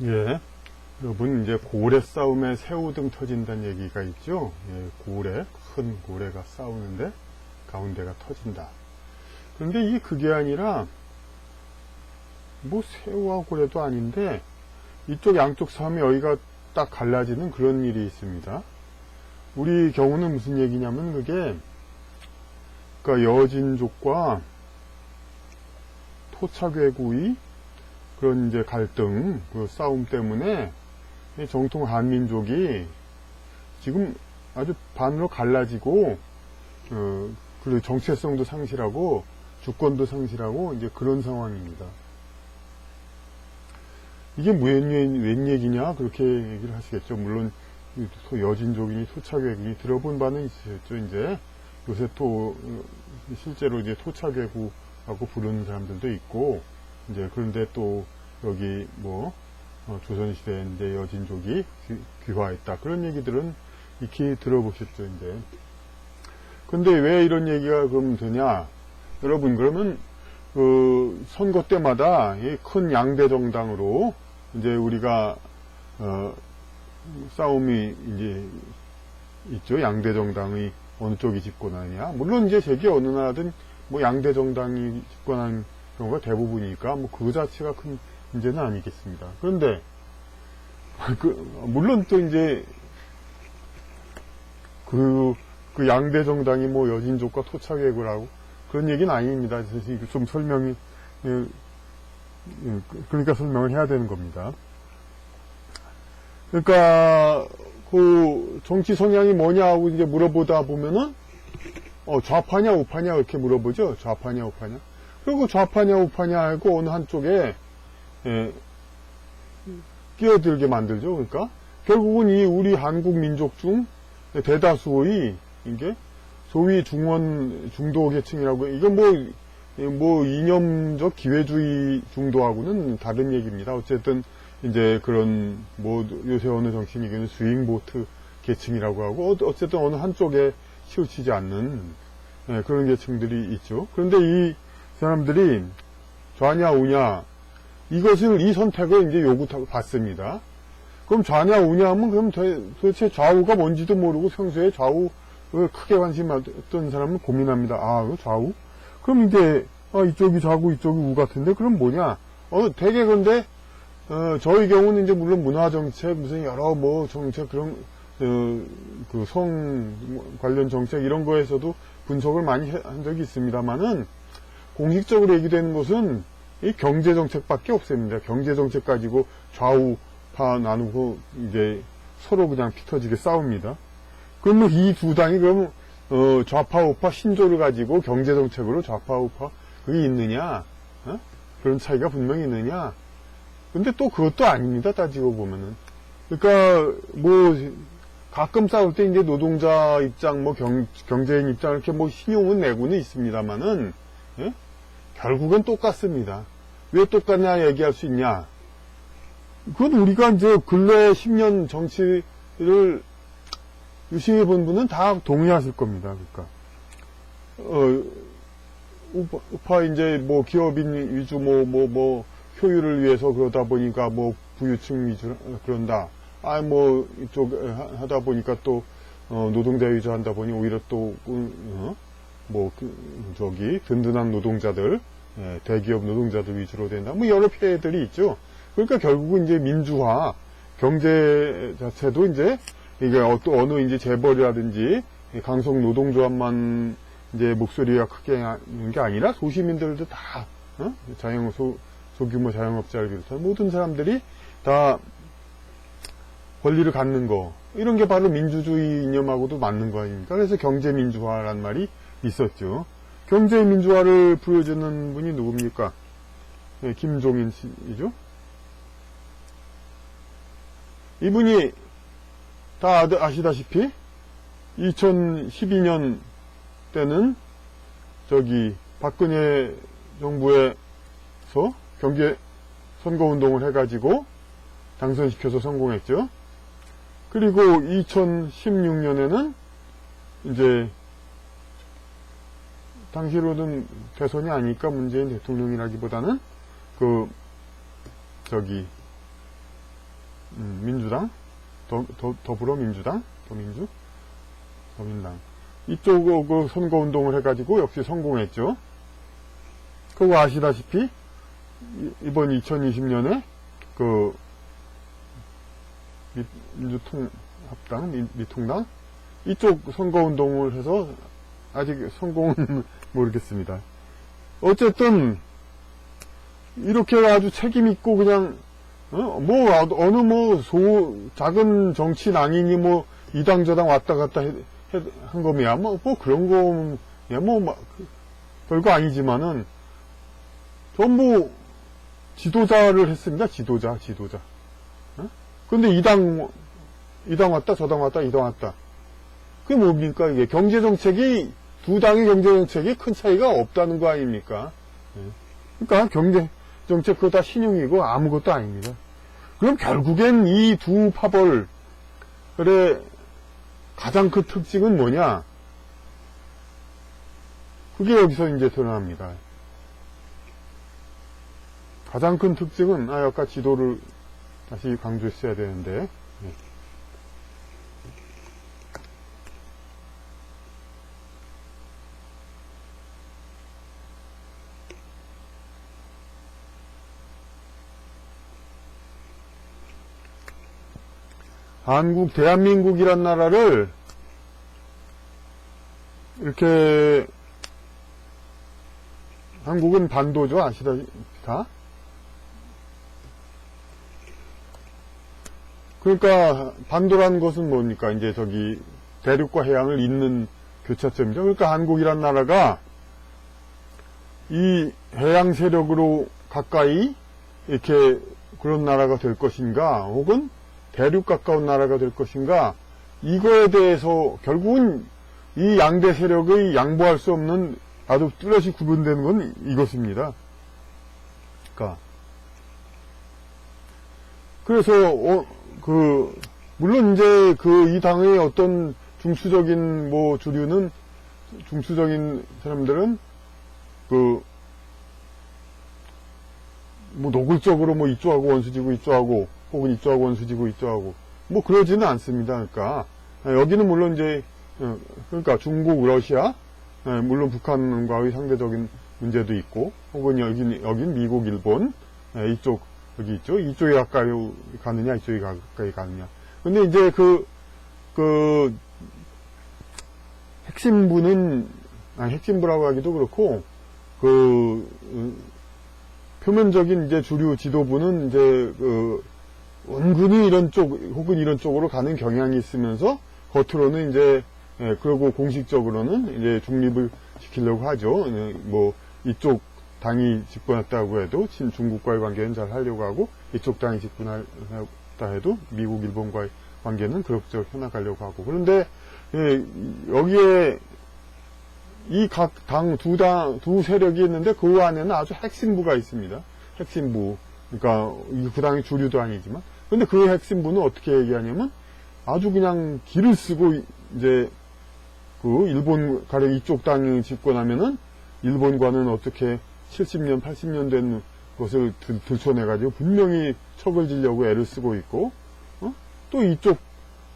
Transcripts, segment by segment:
예, 여러분 이제 고래 싸움에 새우등 터진다는 얘기가 있죠. 예, 고래, 큰 고래가 싸우는데 가운데가 터진다. 그런데 이게 그게 아니라 뭐 새우와 고래도 아닌데 이쪽 양쪽 싸움이 여기가 딱 갈라지는 그런 일이 있습니다. 우리 경우는 무슨 얘기냐면 그게 그러니까 여진족과 토착외구의 그런 이제 갈등, 그 싸움 때문에 정통 한민족이 지금 아주 반으로 갈라지고, 그리고 정체성도 상실하고, 주권도 상실하고, 이제 그런 상황입니다. 이게 웬 얘기냐? 그렇게 얘기를 하시겠죠. 물론, 여진족이니 토착외구니 들어본 바는 있으셨죠. 이제, 요새 실제로 이제 토착외구라고 부르는 사람들도 있고, 이제, 그런데 또, 여기, 조선시대에 이제 여진족이 귀화했다. 그런 얘기들은 익히 들어보셨죠, 이제. 근데 왜 이런 얘기가 그럼 되냐? 여러분, 그러면, 선거 때마다 이 큰 양대 정당으로 이제 우리가, 싸움이 이제 있죠. 양대 정당의 어느 쪽이 집권하느냐. 물론 이제 세계 어느 나라든 양대 정당이 집권한 경우가 대부분이니까 그 자체가 큰 문제는 아니겠습니다. 그런데 물론 또 이제 그 양대 정당이 여진족과 토착외구라고 그런 얘기는 아닙니다. 좀 설명이 그러니까 설명을 해야 되는 겁니다. 그러니까 그 정치 성향이 뭐냐고 이제 물어보다 보면은 좌파냐 우파냐 이렇게 물어보죠. 좌파냐 우파냐. 그리고 좌파냐 우파냐 하고 어느 한쪽에 끼어들게 만들죠. 그러니까 결국은 이 우리 한국 민족 중 대다수의 이게 소위 중도 계층이라고 이건 이념적 기회주의 중도하고는 다른 얘기입니다. 어쨌든 이제 그런 요새 어느 정치인 얘기는 스윙보트 계층이라고 하고 어쨌든 어느 한쪽에 치우치지 않는 그런 계층들이 있죠. 그런데 이 사람들이 좌냐 우냐 이 선택을 이제 받습니다. 그럼 좌냐 우냐 하면 그럼 도대체 좌우가 뭔지도 모르고 평소에 좌우를 크게 관심 없던 사람은 고민합니다. 좌우? 그럼 이게 이쪽이 좌고 이쪽이 우 같은데 그럼 뭐냐? 되게 그런데 저희 경우는 이제 물론 문화정책 무슨 여러 정책 그런 그 성 관련 정책 이런 거에서도 분석을 많이 한 적이 있습니다만은 공식적으로 얘기되는 것은 이 경제정책밖에 없습니다. 경제정책 가지고 좌우파 나누고 이제 서로 그냥 피 터지게 싸웁니다. 그러면 이 두 당이 그럼 좌파 우파 신조를 가지고 경제정책으로 좌파 우파 그게 있느냐? 그런 차이가 분명히 있느냐? 근데 또 그것도 아닙니다. 따지고 보면은. 그러니까 가끔 싸울 때 이제 노동자 입장 경제인 입장 이렇게 신용은 내고는 있습니다만은 결국은 똑같습니다. 왜 똑같냐 얘기할 수 있냐? 그건 우리가 이제 근래 10년 정치를 유심히 본 분은 다 동의하실 겁니다. 그러니까 우파 이제 기업인 위주 효율을 위해서 그러다 보니까 부유층 위주 그런다. 이쪽 하다 보니까 또 노동자 위주 한다 보니 오히려 또 든든한 노동자들 대기업 노동자들 위주로 된다. 여러 폐해들이 있죠. 그러니까 결국은 이제 민주화, 경제 자체도 이제 이게 어느 이제 재벌이라든지 강성 노동조합만 이제 목소리가 크게 하는 게 아니라 소시민들도 다 소규모 자영업자를 비롯한 모든 사람들이 다 권리를 갖는 거 이런 게 바로 민주주의 이념하고도 맞는 거 아닙니까? 그래서 경제민주화란 말이 있었죠. 경제민주화를 보여주는 분이 누굽니까? 김종인 씨이죠. 이분이 다 아시다시피 2012년 때는 박근혜 정부에서 경제 선거운동을 해가지고 당선시켜서 성공했죠. 그리고 2016년에는 이제 당시로는 대선이 아니니까 문재인 대통령이라기보다는 민주당, 더불어민주당, 더민당. 이쪽 그 선거운동을 해가지고 역시 성공했죠. 그거 아시다시피, 이번 2020년에 그 민주통합당, 미통당, 이쪽 선거운동을 해서 아직 성공은 모르겠습니다. 어쨌든, 이렇게 아주 책임있고 그냥, 작은 정치 낭인이 이 당 저당 왔다 갔다 한 거면, 그런 거야, 별거 아니지만은, 전부 지도자를 했습니다. 지도자. 근데 이 당 왔다, 저 당 왔다, 이 당 왔다. 그게 뭡니까, 이게? 경제정책이, 두 당의 경제정책이 큰 차이가 없다는 거 아닙니까? 그러니까 경제정책 그거 다 신용이고 아무것도 아닙니다. 그럼 결국엔 이 두 파벌의 가장 큰 특징은 뭐냐? 그게 여기서 이제 드러납니다. 가장 큰 특징은, 아까 지도를 다시 강조했어야 되는데, 대한민국이란 나라를 이렇게, 한국은 반도죠, 아시다시피 다. 그러니까 반도라는 것은 뭡니까? 이제 대륙과 해양을 잇는 교차점이죠. 그러니까 한국이란 나라가 이 해양 세력으로 가까이 이렇게 그런 나라가 될 것인가, 혹은 대륙 가까운 나라가 될 것인가, 이거에 대해서 결국은 이 양대 세력의 양보할 수 없는 아주 뚜렷이 구분되는 건 이것입니다. 그래서 물론 이제 이 당의 어떤 중수적인 중수적인 사람들은 노골적으로 이쪽하고 원수지고 이쪽하고, 혹은 이쪽하고 원수지고 이쪽하고, 그러지는 않습니다. 그러니까 여기는 물론 이제 그러니까 중국, 러시아, 물론 북한과의 상대적인 문제도 있고, 혹은 여긴 미국, 일본, 이쪽 여기 있죠. 이쪽에 가까이 가느냐, 이쪽에 가까이 가느냐. 근데 이제 핵심부라고 하기도 그렇고, 표면적인 이제 주류 지도부는 이제 은근히 이런 쪽, 혹은 이런 쪽으로 가는 경향이 있으면서, 겉으로는 이제, 그리고 공식적으로는 이제 중립을 시키려고 하죠. 이쪽 당이 집권했다고 해도 중국과의 관계는 잘 하려고 하고, 이쪽 당이 집권했다 해도 미국, 일본과의 관계는 그럭저럭 해나가려고 하고. 그런데 여기에 이 각 당, 두 세력이 있는데 그 안에는 아주 핵심부가 있습니다. 핵심부. 그러니까 그 당이 주류도 아니지만. 근데 그 핵심부는 어떻게 얘기하냐면 아주 그냥 기를 쓰고 이제 일본, 가령 이쪽 당이 집권하면은 일본과는 어떻게 70년, 80년 된 것을 들춰내가지고 분명히 척을 지려고 애를 쓰고 있고, 또 이쪽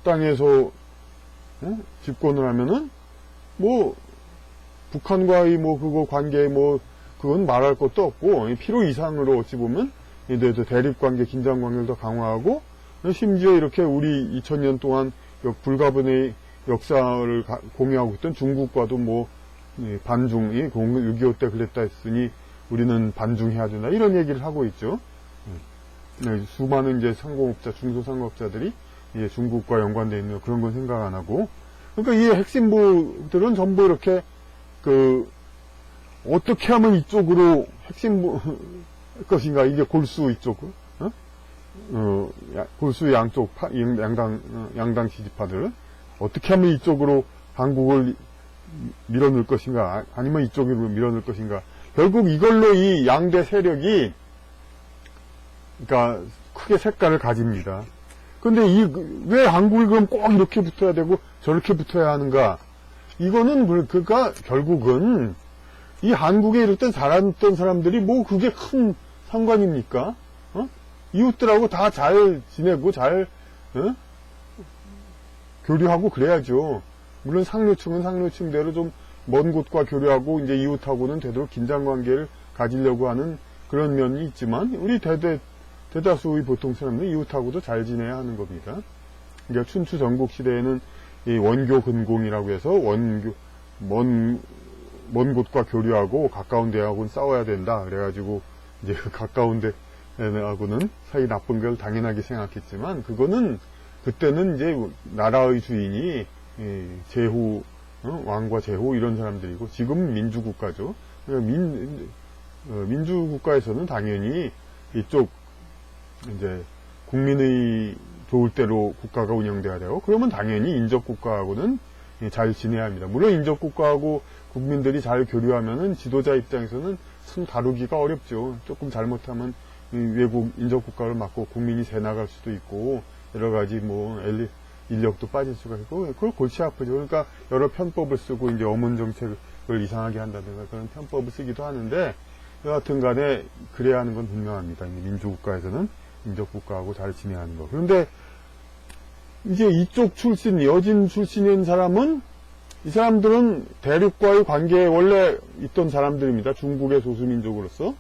땅에서 집권을 하면은 북한과의 그거 관계 그건 말할 것도 없고 필요 이상으로 어찌 보면 대립 관계, 긴장 관계를 더 강화하고, 심지어 이렇게 우리 2000년 동안 불가분의 역사를 공유하고 있던 중국과도 반중이 6.25 때 그랬다 했으니 우리는 반중해야 된다, 이런 얘기를 하고 있죠. 수많은 이제 상공업자, 중소상공업자들이 이제 중국과 연관되어 있는 그런 건 생각 안 하고, 그러니까 이 핵심부들은 전부 이렇게 어떻게 하면 이쪽으로 핵심부 것인가, 이게 골수 이쪽으로, 골수 양쪽 양당 지지파들은 어떻게 하면 이쪽으로 한국을 밀어넣을 것인가, 아니면 이쪽으로 밀어넣을 것인가. 결국 이걸로 이 양대 세력이, 그러니까 크게 색깔을 가집니다. 근데 왜 한국이 그럼 꼭 이렇게 붙어야 되고 저렇게 붙어야 하는가? 이거는 그러니까 결국은 이 한국에 이럴 땐 살았던 사람들이 그게 큰 상관입니까? 이웃들하고 다 잘 지내고 잘 교류하고 그래야죠. 물론 상류층은 상류층대로 좀 먼 곳과 교류하고 이제 이웃하고는 되도록 긴장관계를 가지려고 하는 그런 면이 있지만 우리 대다수의 보통 사람들은 이웃하고도 잘 지내야 하는 겁니다. 그러니까 춘추 전국 시대에는 이 원교 근공이라고 해서 먼 곳과 교류하고 가까운 데하고는 싸워야 된다. 그래가지고 이제 가까운 데하고는 사이 나쁜 걸 당연하게 생각했지만 그때는 이제 나라의 주인이 제후, 왕과 제후 이런 사람들이고 지금 민주국가죠. 민주국가에서는 당연히 이쪽 이제 국민의 좋을 대로 국가가 운영돼야 되고 그러면 당연히 인접국가하고는 잘 지내야 합니다. 물론 인접국가하고 국민들이 잘 교류하면은 지도자 입장에서는 참 다루기가 어렵죠. 조금 잘못하면 외국 인접국가를 맡고 국민이 새 나갈 수도 있고 여러 가지 인력도 빠질 수가 있고 그걸 골치 아프죠. 그러니까 여러 편법을 쓰고 이제 어문 정책을 이상하게 한다든가 그런 편법을 쓰기도 하는데 여하튼 간에 그래야 하는 건 분명합니다. 민주국가에서는 인접국가하고 잘 지내야 하는 거. 그런데 이제 이쪽 출신, 여진 출신인 사람은 이 사람들은 대륙과의 관계에 원래 있던 사람들입니다. 중국의 소수민족으로서.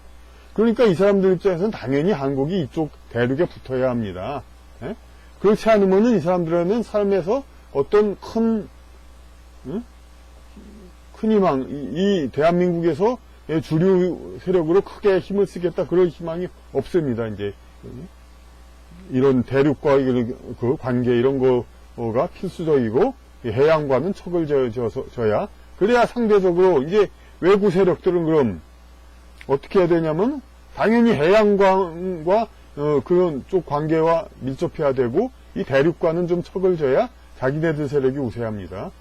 그러니까 이 사람들 입장에서는 당연히 한국이 이쪽 대륙에 붙어야 합니다. 예? 그렇지 않으면은 이 사람들은 삶에서 어떤 큰 희망, 이 대한민국에서 주류 세력으로 크게 힘을 쓰겠다 그런 희망이 없습니다. 이제 이런 대륙과의 그 관계 이런 거가 필수적이고 해양과는 척을 져야 그래야 상대적으로 이제 외부 세력들은 그럼 어떻게 해야 되냐면 당연히 해양과 그런 쪽 관계와 밀접해야 되고 이 대륙과는 좀 척을 져야 자기네들 세력이 우세합니다.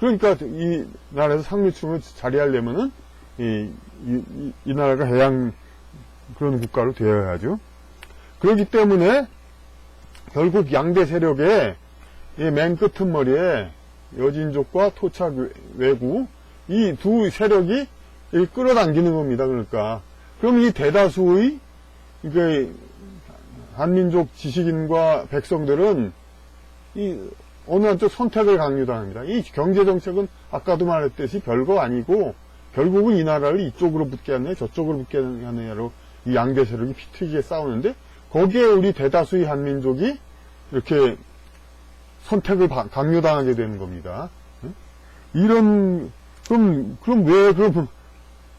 그러니까 이 나라에서 상류층을 자리하려면은 이 나라가 해양 그런 국가로 되어야죠. 그렇기 때문에 결국 양대 세력의 맨 끝머리에 여진족과 토착 왜구 이 두 세력이 끌어당기는 겁니다. 그러니까 그럼 이 대다수의 한민족 지식인과 백성들은 어느 한쪽 선택을 강요당합니다. 이 경제정책은 아까도 말했듯이 별거 아니고 결국은 이 나라를 이쪽으로 붙게 하느냐 저쪽으로 붙게 하느냐로 이 양대 세력이 피 튀기게 싸우는데 거기에 우리 대다수의 한민족이 이렇게 선택을 강요당하게 되는 겁니다.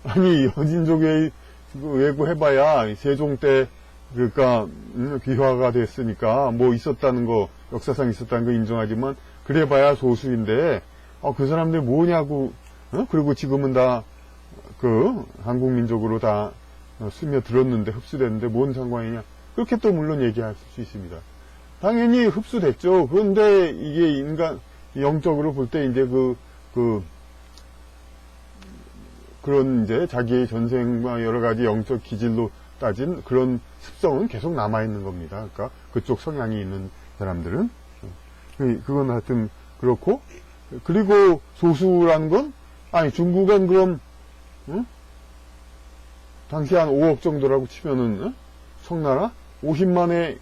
아니 여진족의 왜구해봐야 세종 때 그러니까 귀화가 됐으니까 뭐 있었다는 거 역사상 있었다는 거 인정하지만 그래봐야 소수인데 그 사람들 뭐냐고 그리고 지금은 다 그 한국 민족으로 다 스며들었는데 흡수됐는데 뭔 상관이냐 그렇게 또 물론 얘기할 수 있습니다. 당연히 흡수됐죠. 그런데 이게 인간 영적으로 볼 때 이제 그런 이제 자기의 전생과 여러 가지 영적 기질로 따진 그런 습성은 계속 남아있는 겁니다. 그러니까 그쪽 성향이 있는 사람들은. 그건 하여튼 그렇고. 그리고 소수라는 건, 중국은 그럼, 당시 한 5억 정도라고 치면은, 청나라? 50만의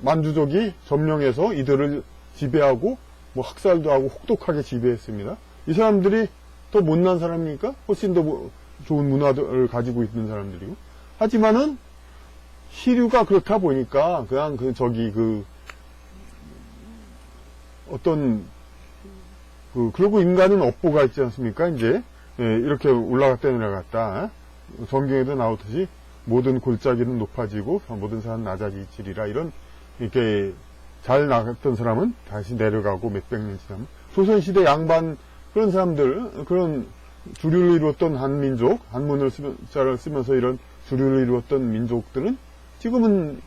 만주족이 점령해서 이들을 지배하고, 뭐 학살도 하고 혹독하게 지배했습니다. 이 사람들이 더 못난 사람이니까 훨씬 더 좋은 문화를 가지고 있는 사람들이고. 하지만은 시류가 그렇다 보니까 그냥 그리고 인간은 업보가 있지 않습니까? 이제 이렇게 올라갔다 내려갔다. 성경에도 나오듯이 모든 골짜기는 높아지고 모든 산은 낮아지리라 이런 이렇게 잘 나갔던 사람은 다시 내려가고 몇백 년 지나면 조선시대 양반 그런 사람들 그런 주류를 이루었던 한민족 한문을 쓰면서 이런 주류를 이루었던 민족들은 지금은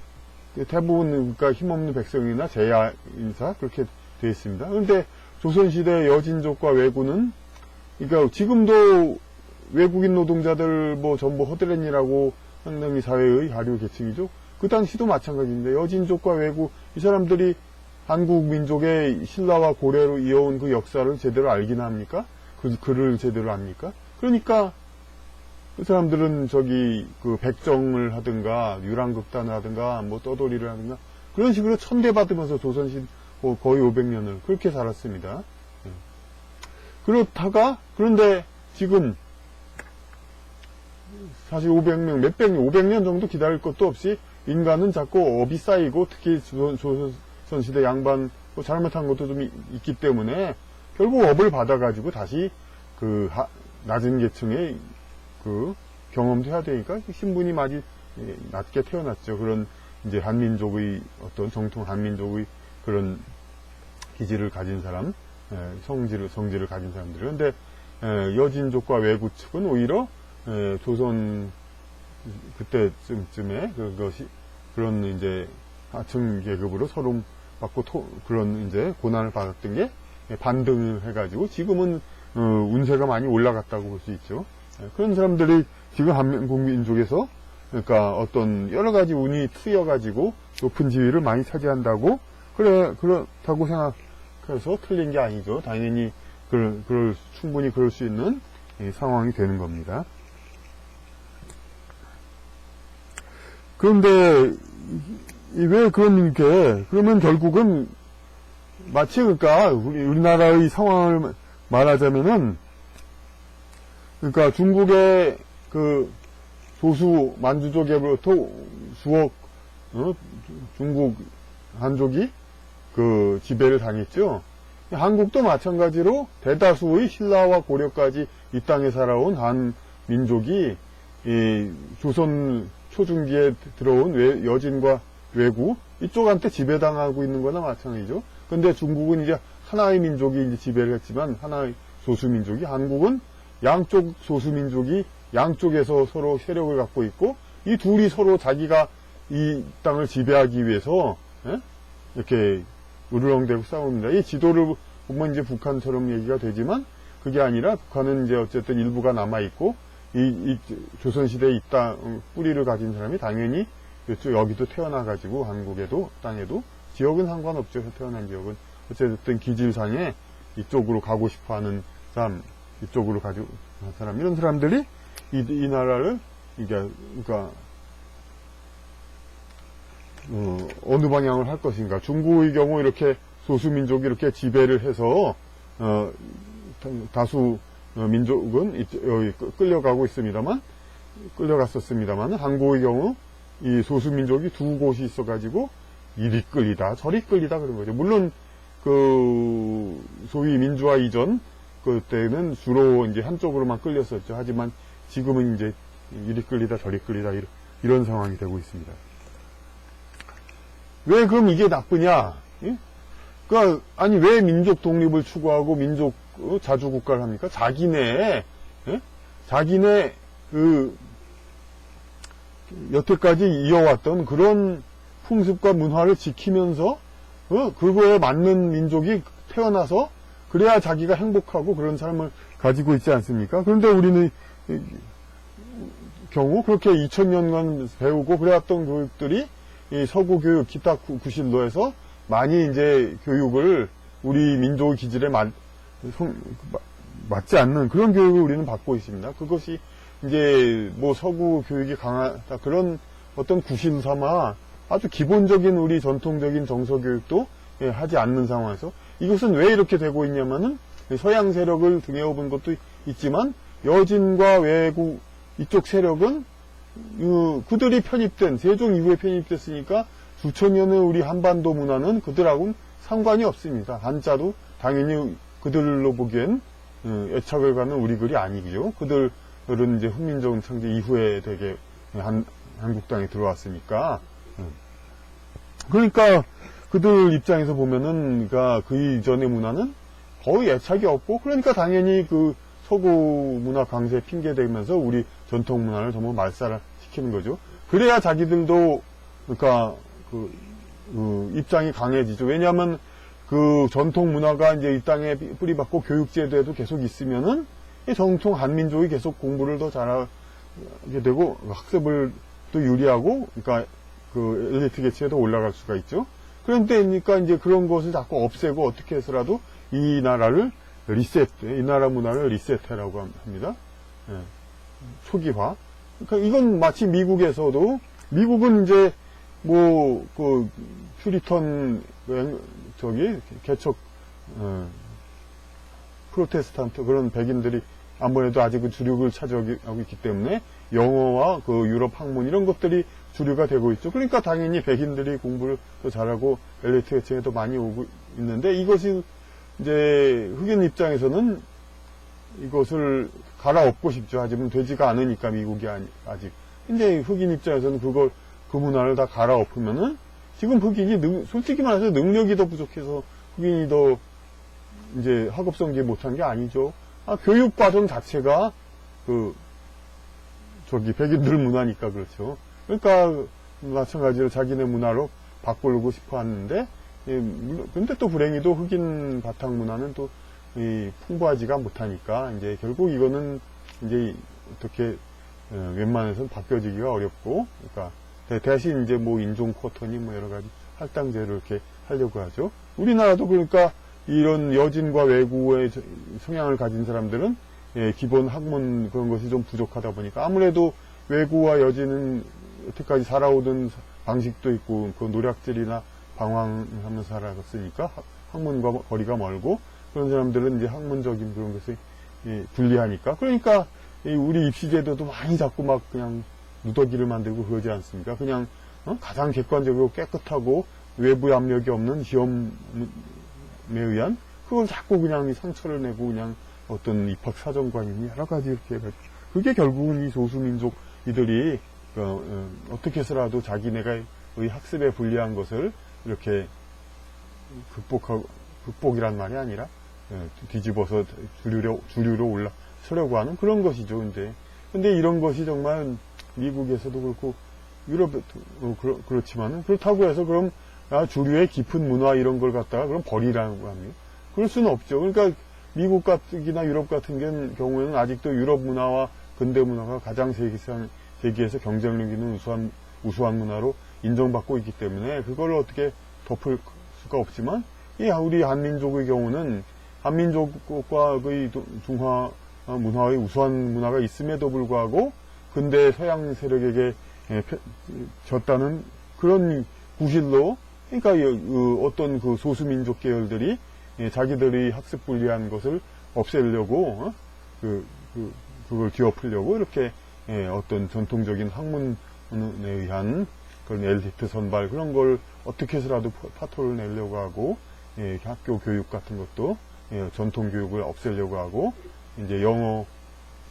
대부분 그러니까 힘없는 백성이나 제야 인사 그렇게 되어 있습니다. 그런데 조선시대 여진족과 왜구는 그러니까 지금도 외국인 노동자들 뭐 전부 허드렛이라고 상당히 사회의 하류 계층이죠. 그 당시도 마찬가지인데 여진족과 왜구 이 사람들이 한국 민족의 신라와 고려로 이어온 그 역사를 제대로 알긴 합니까? 그 글을 제대로 압니까? 그러니까 그 사람들은 저기 그 백정을 하든가 유랑극단을 하든가 뭐 떠돌이를 하든가 그런 식으로 천대받으면서 조선시 거의 500년을 그렇게 살았습니다. 그렇다가 그런데 지금 사실 500년 정도 기다릴 것도 없이 인간은 자꾸 업이 쌓이고 특히 조선시대 양반 잘못한 것도 좀 있기 때문에 결국 업을 받아가지고 다시 그 낮은 계층의 그 경험도 해야 되니까 신분이 많이 낮게 태어났죠. 그런 이제 한민족의 어떤 정통 한민족의 그런 기질을 가진 사람, 성질을 가진 사람들. 그런데 여진족과 왜구 측은 오히려 조선 그때쯤에 그것이 그런 이제 하층 계급으로 서로 받고 그런 이제 고난을 받았던 게 반등을 해가지고 지금은 운세가 많이 올라갔다고 볼 수 있죠. 그런 사람들이 지금 한국 민족에서 그러니까 어떤 여러 가지 운이 트여가지고 높은 지위를 많이 차지한다고 그렇다고 생각해서 틀린 게 아니죠. 당연히 충분히 그럴 수 있는 상황이 되는 겁니다. 그런데 왜 그러니까 그러면 결국은 마치 그러니까 우리나라의 상황을 말하자면은 그러니까 중국의 그 소수 만주족으로부터 수억 중국 한족이 그 지배를 당했죠. 한국도 마찬가지로 대다수의 신라와 고려까지 이 땅에 살아온 한 민족이 이 조선 초중기에 들어온 여진과 왜구 이쪽한테 지배당하고 있는 거나 마찬가지죠. 근데 중국은 이제 하나의 민족이 이제 지배를 했지만 하나의 소수민족이 한국은 양쪽 소수민족이 양쪽에서 서로 세력을 갖고 있고 이 둘이 서로 자기가 이 땅을 지배하기 위해서 이렇게 으르렁대고 싸웁니다. 이 지도를 보면 이제 북한처럼 얘기가 되지만 그게 아니라 북한은 이제 어쨌든 일부가 남아있고 이 조선시대에 이 땅 뿌리를 가진 사람이 당연히 여기도 태어나가지고 한국에도 땅에도 지역은 상관없죠. 태어난 지역은 어쨌든 기질상에 이쪽으로 가고 싶어하는 사람, 이쪽으로 가지고 사람 이런 사람들이 이 나라를 그러니까 어느 방향을 할 것인가. 중국의 경우 이렇게 소수민족이 이렇게 지배를 해서 다수 민족은 여기 끌려갔었습니다만 한국의 경우 이 소수민족이 두 곳이 있어가지고 이리 끌리다 저리 끌리다 그런 거죠. 물론 그 소위 민주화 이전 그때는 주로 이제 한쪽으로만 끌렸었죠. 하지만 지금은 이제 이리 끌리다 저리 끌리다 이런 상황이 되고 있습니다. 왜 그럼 이게 나쁘냐? 그러니까 아니 왜 민족 독립을 추구하고 민족 자주국가를 합니까? 자기네 그 여태까지 이어왔던 그런 풍습과 문화를 지키면서 그거에 맞는 민족이 태어나서 그래야 자기가 행복하고 그런 삶을 가지고 있지 않습니까? 그런데 우리는 경우 그렇게 2000년간 배우고 그래왔던 교육들이 이 서구 교육 기타 구실로에서 많이 이제 교육을 우리 민족의 기질에 맞지 않는 그런 교육을 우리는 받고 있습니다. 그것이 이제 뭐 서구 교육이 강하다 그런 어떤 구실 삼아 아주 기본적인 우리 전통적인 정서 교육도 하지 않는 상황에서 이것은 왜 이렇게 되고 있냐면은 서양 세력을 등에 업은 것도 있지만 여진과 왜구 이쪽 세력은 그들이 편입된 세종 이후에 편입됐으니까 수천 년의 우리 한반도 문화는 그들하고는 상관이 없습니다. 한자도 당연히 그들로 보기엔 애착을 가는 우리 글이 아니죠. 그들은 이제 훈민정 창제 이후에 되게 한국 땅에 들어왔으니까. 그러니까 그들 입장에서 보면은 그러니까 그 이전의 문화는 거의 애착이 없고 그러니까 당연히 그 서구 문화 강세에 핑계대면서 우리 전통 문화를 전부 말살시키는 거죠. 그래야 자기들도 그러니까 입장이 강해지죠. 왜냐하면 그 전통 문화가 이제 이 땅에 뿌리박고 교육제도에도 계속 있으면은 이 정통 한민족이 계속 공부를 더 잘하게 되고 학습을 또 유리하고 그러니까 그 엘리트 계층에도 올라갈 수가 있죠. 그러니까 이제 그런 것을 자꾸 없애고 어떻게 해서라도 이 나라를 이 나라 문화를 리셋해라고 합니다. 예. 초기화. 그러니까 이건 마치 미국에서도, 미국은 이제 뭐 그 퓨리턴 개척 프로테스탄트 그런 백인들이 아무래도 아직은 주력을 차지하고 있기 때문에 영어와 그 유럽 학문 이런 것들이 주류가 되고 있죠. 그러니까 당연히 백인들이 공부를 더 잘하고 엘리트 계층에 더 많이 오고 있는데, 이것이 이제 흑인 입장에서는 이것을 갈아엎고 싶죠. 하지만 되지가 않으니까 미국이 아직. 근데 흑인 입장에서는 그 문화를 다 갈아엎으면은 지금 흑인이 솔직히 말해서 능력이 더 부족해서 흑인이 더 이제 학업 성취 못한 게 아니죠. 교육 과정 자체가 백인들 문화니까 그렇죠. 그러니까 마찬가지로 자기네 문화로 바꾸려고 싶어 하는데, 근데 또 불행히도 흑인 바탕 문화는 또 풍부하지가 못하니까 이제 결국 이거는 이제 어떻게 웬만해서는 바뀌어지기가 어렵고, 그러니까 대신 이제 뭐 인종 쿼터니 뭐 여러 가지 할당제를 이렇게 하려고 하죠. 우리나라도 그러니까 이런 여진과 외구의 성향을 가진 사람들은 기본 학문 그런 것이 좀 부족하다 보니까 아무래도 외구와 여진은 여태까지 살아오던 방식도 있고 그 노략질이나 방황하면서 살아갔으니까 학문과 거리가 멀고, 그런 사람들은 이제 학문적인 그런 것이 불리하니까, 그러니까 우리 입시제도도 많이 자꾸 막 그냥 누더기를 만들고 그러지 않습니까? 그냥 가장 객관적이고 깨끗하고 외부 압력이 없는 시험에 의한 그걸 자꾸 그냥 상처를 내고 그냥 어떤 입학 사정관이니 여러 가지 이렇게 해가지고, 그게 결국은 이 소수민족 이들이 어떻게 해서라도 자기네가 학습에 불리한 것을 이렇게 극복이란 말이 아니라 뒤집어서 주류로 올라서려고 하는 그런 것이죠. 근데 이런 것이 정말 미국에서도 그렇고 유럽에도 그렇지만은, 그렇다고 해서 그럼 주류의 깊은 문화 이런 걸 갖다가 그럼 버리라고 합니다. 그럴 수는 없죠. 그러니까 미국 같기나 유럽 같은 경우에는 아직도 유럽 문화와 근대 문화가 가장 세계에서 경쟁력 있는 우수한 문화로 인정받고 있기 때문에 그걸 어떻게 덮을 수가 없지만, 우리 한민족의 경우는 한민족과 중화 문화의 우수한 문화가 있음에도 불구하고 근대 서양 세력에게 졌다는 그런 구실로, 그러니까 어떤 그 소수민족 계열들이 자기들이 학습 불리한 것을 없애려고 그걸 뒤엎으려고 이렇게 어떤 전통적인 학문에 의한 그런 엘리트 선발 그런 걸 어떻게 해서라도 파토를 내려고 하고, 학교 교육 같은 것도 전통 교육을 없애려고 하고, 이제 영어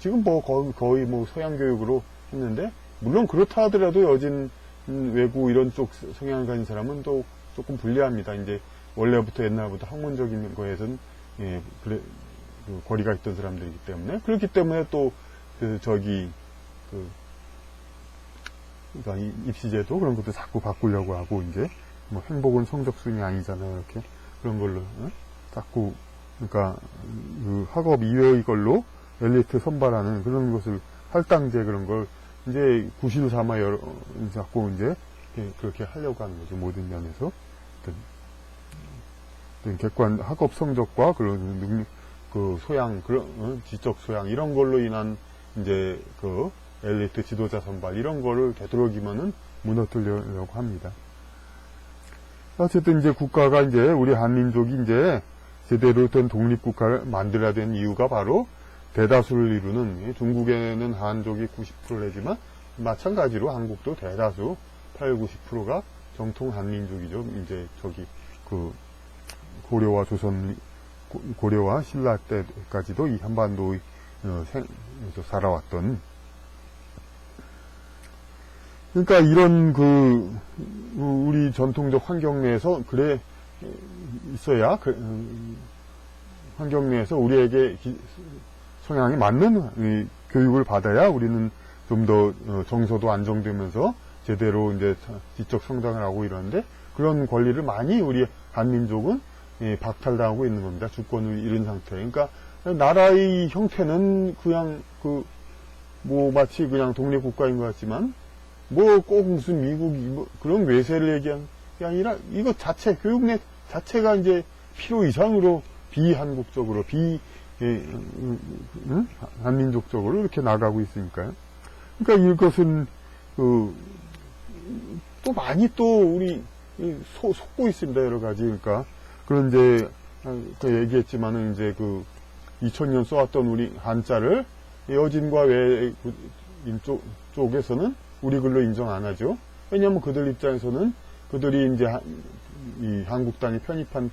지금 뭐 거의 뭐 서양 교육으로 했는데, 물론 그렇다 하더라도 여진 외구 이런 쪽 성향을 가진 사람은 또 조금 불리합니다. 이제 원래부터 옛날부터 학문적인 거에선 거리가 있던 사람들이기 때문에, 그렇기 때문에 또 그러니까 입시제도 그런 것도 자꾸 바꾸려고 하고, 이제 뭐 행복은 성적순이 아니잖아요. 이렇게 그런 걸로 자꾸, 그러니까 그 학업 이외의 걸로 엘리트 선발하는 그런 것을 할당제 그런 걸 이제 구실 삼아 자꾸 이제 그렇게 하려고 하는 거죠. 모든 면에서 객관 학업 성적과 그런 능력, 그 소양, 그런 지적 소양 이런 걸로 인한 이제 그 엘리트 지도자 선발 이런 거를 되도록이면은 무너뜨리려고 합니다. 어쨌든 이제 국가가 이제 우리 한민족이 이제 제대로 된 독립국가를 만들어야 되는 이유가 바로 대다수를 이루는, 중국에는 한족이 90% 내지만 마찬가지로 한국도 대다수 8, 90%가 정통 한민족이죠. 이제 고려와 신라 때까지도 이 한반도에 살아왔던, 그러니까 이런 우리 전통적 환경 내에서 그래 있어야 환경 내에서 우리에게 성향에 맞는 교육을 받아야 우리는 좀 더 정서도 안정되면서 제대로 이제 지적 성장을 하고 이러는데, 그런 권리를 많이 우리 한민족은 박탈당하고 있는 겁니다. 주권을 잃은 상태. 그러니까 나라의 형태는 그냥 뭐 마치 그냥 독립국가인 것 같지만, 뭐 꼭 무슨 미국 그런 외세를 얘기한 게 아니라 이거 자체 교육 내 자체가 이제 필요 이상으로 비한국적으로 한민족적으로 이렇게 나가고 있으니까요. 그러니까 이것은 또 많이 또 우리 속고 있습니다. 여러 가지. 그러니까 그런 이제 얘기했지만은 이제 2000년 써왔던 우리 한자를 여진과 외인 쪽에서는 우리 글로 인정 안 하죠. 왜냐하면 그들 입장에서는 그들이 이제 이 한국 땅에 편입한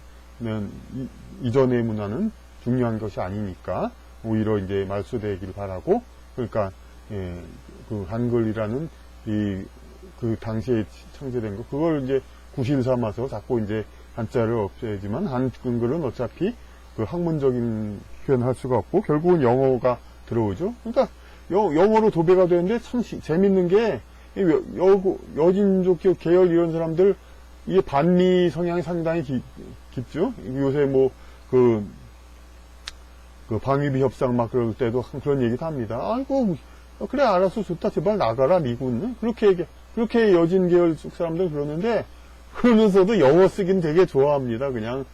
이전의 문화는 중요한 것이 아니니까 오히려 이제 말소되길 바라고, 그러니까 그 한글이라는 그 당시에 창제된 거 그걸 이제 구실 삼아서 자꾸 이제 한자를 없애지만 한글은 어차피 그 학문적인 표현할 수가 없고 결국은 영어가 들어오죠. 그러니까 영어로 도배가 되는데 참 재밌는 게 여진족 계열 이런 사람들 이게 반미 성향이 상당히 깊죠. 요새 그 방위비 협상 막 그럴 때도 그런 얘기도 합니다. 아이고 그래 알았어 좋다 제발 나가라 미군 그렇게 여진 계열 쪽 사람들 그러는데 그러면서도 영어 쓰긴 되게 좋아합니다. 그냥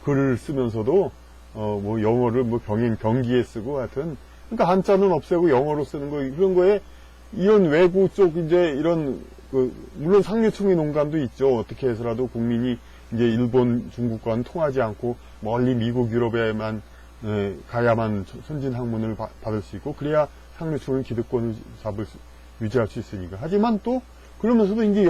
글을 쓰면서도 영어를 병기에 쓰고 하여튼 그러니까 한자는 없애고 영어로 쓰는 거 그런 거에 이런 외구 쪽 이제 이런 물론 상류층의 농간도 있죠. 어떻게 해서라도 국민이 이제 일본, 중국과는 통하지 않고 멀리 미국, 유럽에만 가야만 선진 학문을 받을 수 있고 그래야 상류층은 기득권을 유지할 수 있으니까. 하지만 또 그러면서도 이제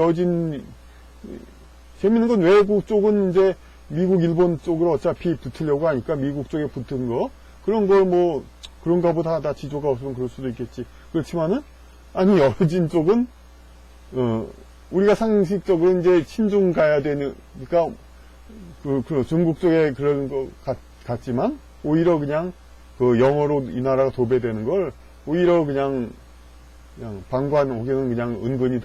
재밌는 건 외국 쪽은 이제 미국, 일본 쪽으로 어차피 붙으려고 하니까 미국 쪽에 붙은 거 그런 걸 그런가 보다 다 지조가 없으면 그럴 수도 있겠지. 그렇지만은 아니 여진 쪽은 우리가 상식적으로 이제 친중 가야 되니까 중국 쪽에 그런 거 같지만 오히려 그냥 영어로 이 나라가 도배되는 걸 오히려 그냥 방관 혹은 그냥 은근히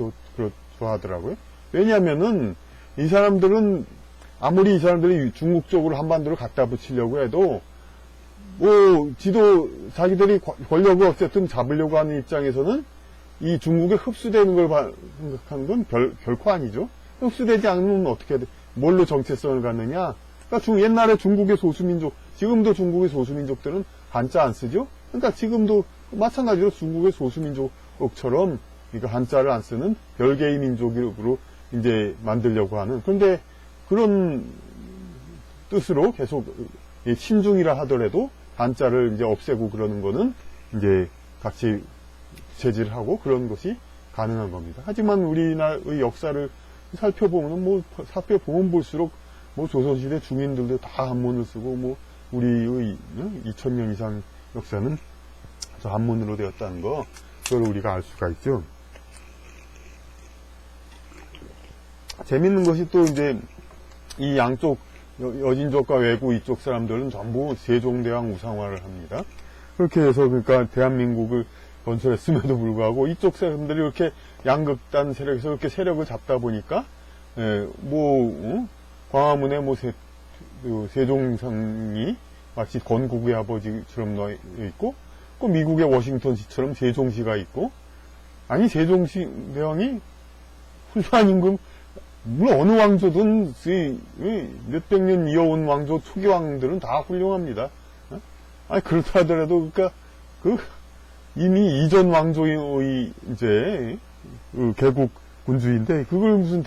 좋아하더라고요. 왜냐하면은 이 사람들은 아무리 이 사람들이 중국 쪽으로 한반도를 갖다 붙이려고 해도 자기들이 권력을 어쨌든 잡으려고 하는 입장에서는 이 중국에 흡수되는 걸 생각하는 건 결코 아니죠. 흡수되지 않으면 어떻게 해야 돼? 뭘로 정체성을 갖느냐? 그러니까 옛날에 중국의 소수민족, 지금도 중국의 소수민족들은 한자 안 쓰죠? 그러니까 지금도 마찬가지로 중국의 소수민족처럼 그러니까 한자를 안 쓰는 별개의 민족으로 이제 만들려고 하는. 그런데 그런 뜻으로 계속 친중이라 하더라도 한자를 이제 없애고 그러는 거는 이제 같이 제지를 하고 그런 것이 가능한 겁니다. 하지만 우리나라의 역사를 살펴보면 살펴보면 볼수록 조선시대 중인들도 다 한문을 쓰고 우리의 2000년 이상 역사는 저 한문으로 되었다는 거 그걸 우리가 알 수가 있죠. 재밌는 것이 또 이제 이 양쪽 여진족과 외구 이쪽 사람들은 전부 세종대왕 우상화를 합니다. 그렇게 해서 그러니까 대한민국을 건설했음에도 불구하고 이쪽 사람들이 이렇게 양극단 세력에서 이렇게 세력을 잡다 보니까 광화문에 세종상이 마치 건국의 아버지처럼 놓여 있고 또 미국의 워싱턴시처럼 세종시가 있고 아니 세종대왕이 훌륭한 임금 물론 어느 왕조든 몇백 년 이어온 왕조 초기 왕들은 다 훌륭합니다. 아니 그렇다 하더라도 그러니까 이미 이전 왕조의 이제 개국 군주인데 그걸 무슨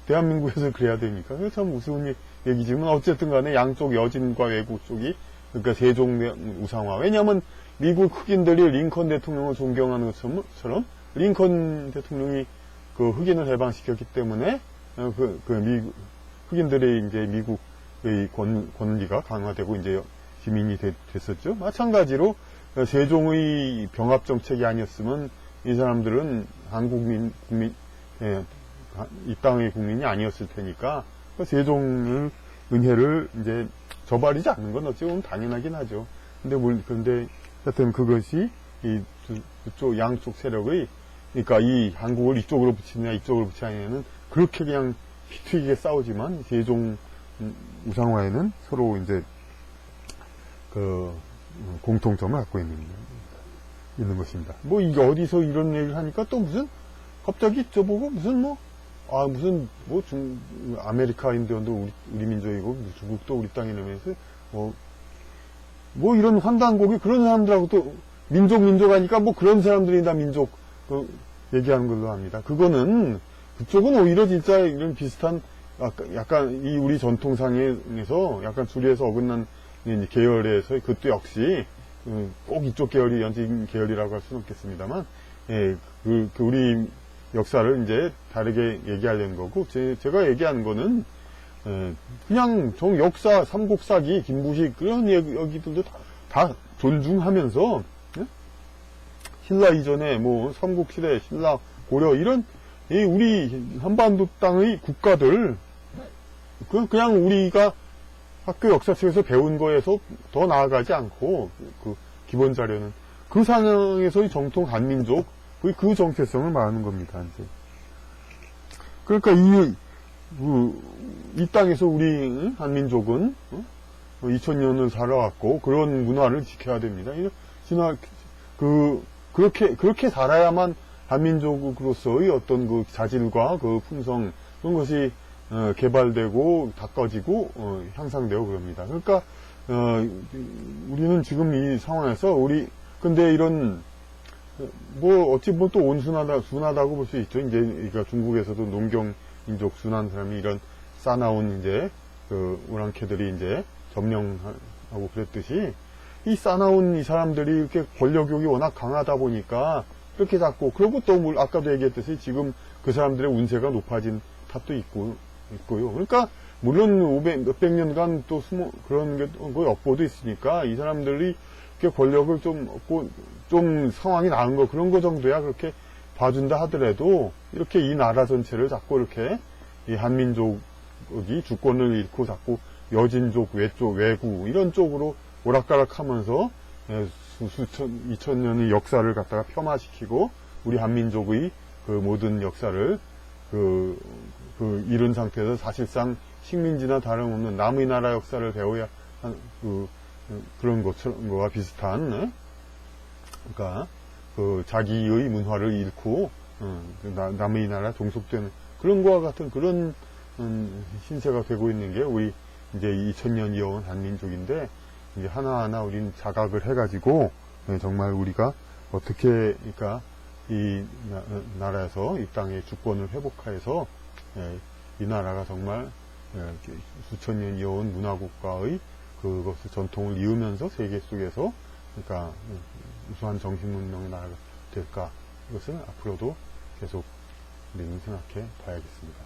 대한민국에서 그래야 됩니까? 참 우스운 얘기지만 어쨌든 간에 양쪽 여진과 외구 쪽이 그러니까 세종 우상화. 왜냐하면 미국 흑인들이 링컨 대통령을 존경하는 것처럼 링컨 대통령이 흑인을 해방시켰기 때문에 흑인들의 이제 미국의 권리가 강화되고 이제 시민이 됐었죠. 마찬가지로 세종의 병합 정책이 아니었으면 이 사람들은 한국 이 땅의 국민이 아니었을 테니까 세종을 은혜를 이제 저버리지 않는 건 어찌 보면 당연하긴 하죠. 그런데 하여튼 그것이 양쪽 세력의 그러니까 이 한국을 이쪽으로 붙이느냐 이쪽으로 붙이느냐는 그렇게 그냥 피 튀기게 싸우지만 세종 우상화에는 서로 이제 공통점을 갖고 있는 것입니다. 이게 어디서 이런 얘기를 하니까 또 갑자기 저보고 아메리카인데도 우리 민족이고 중국도 우리 땅이라면서 뭐 이런 환단곡이 그런 사람들하고 또 민족 하니까 뭐 그런 사람들이 다 민족 얘기하는 걸로 합니다. 그거는 그쪽은 오히려 진짜 이런 비슷한 약간 이 우리 전통상에서 약간 수리에서 어긋난 계열에서 그것도 역시 꼭 이쪽 계열이 연진 계열이라고 할 수는 없겠습니다만 예, 그 우리 역사를 이제 다르게 얘기하려는 거고 제가 얘기하는 거는 그냥 정 역사 삼국사기 김부식 그런 얘기들도 다 존중하면서 예? 신라 이전에 뭐 삼국시대 신라 고려 이런 우리 한반도 땅의 국가들 그냥 우리가 학교 역사책에서 배운 거에서 더 나아가지 않고 그 기본 자료는 그 상황에서의 정통 한민족 그 정체성을 말하는 겁니다. 이제. 그러니까 이 땅에서 우리 한민족은 2000년을 살아왔고 그런 문화를 지켜야 됩니다. 그렇게 살아야만 한민족으로서의 어떤 그 자질과 그 품성 그런 것이 개발되고 닦아지고 향상되고 그럽니다. 그러니까 우리는 지금 이 상황에서 근데 이런 뭐 어찌 보면 또 순하다고 볼 수 있죠. 이제 그러니까 중국에서도 농경 민족 순한 사람이 이런 싸나운 이제 그 우랑캐들이 이제 점령하고 그랬듯이 이 싸나운 이 사람들이 이렇게 권력욕이 워낙 강하다 보니까 이렇게 자꾸 그리고 또 아까도 얘기했듯이 지금 그 사람들의 운세가 높아진 탓도 있고요. 그러니까 물론 몇백 년간 또 그런 게 엿보도 있으니까 이 사람들이 이렇게 권력을 좀 얻고 좀 상황이 나은 거 그런 거 정도야 그렇게 봐준다 하더라도 이렇게 이 나라 전체를 자꾸 이렇게 이 한민족이 주권을 잃고 자꾸 여진족, 외구 이런 쪽으로 오락가락하면서 2000년의 역사를 갖다가 폄하시키고 우리 한민족의 그 모든 역사를 이런 상태에서 사실상 식민지나 다름없는 남의 나라 역사를 배워야 그런 것과 비슷한 그러니까 자기의 문화를 잃고 남의 나라 종속되는 그런 거와 같은 그런 신세가 되고 있는 게 우리 이제 2000년 이어온 한민족인데 이제 하나하나 우리는 자각을 해가지고 정말 우리가 어떻게 그러니까 이 나라에서 이 땅의 주권을 회복해서 이 나라가 정말 수천 년 이어온 문화국가의 그것의 전통을 이으면서 세계 속에서 그러니까 우수한 정신문명의 나라가 될까 이것은 앞으로도 계속 우리는 생각해 봐야겠습니다.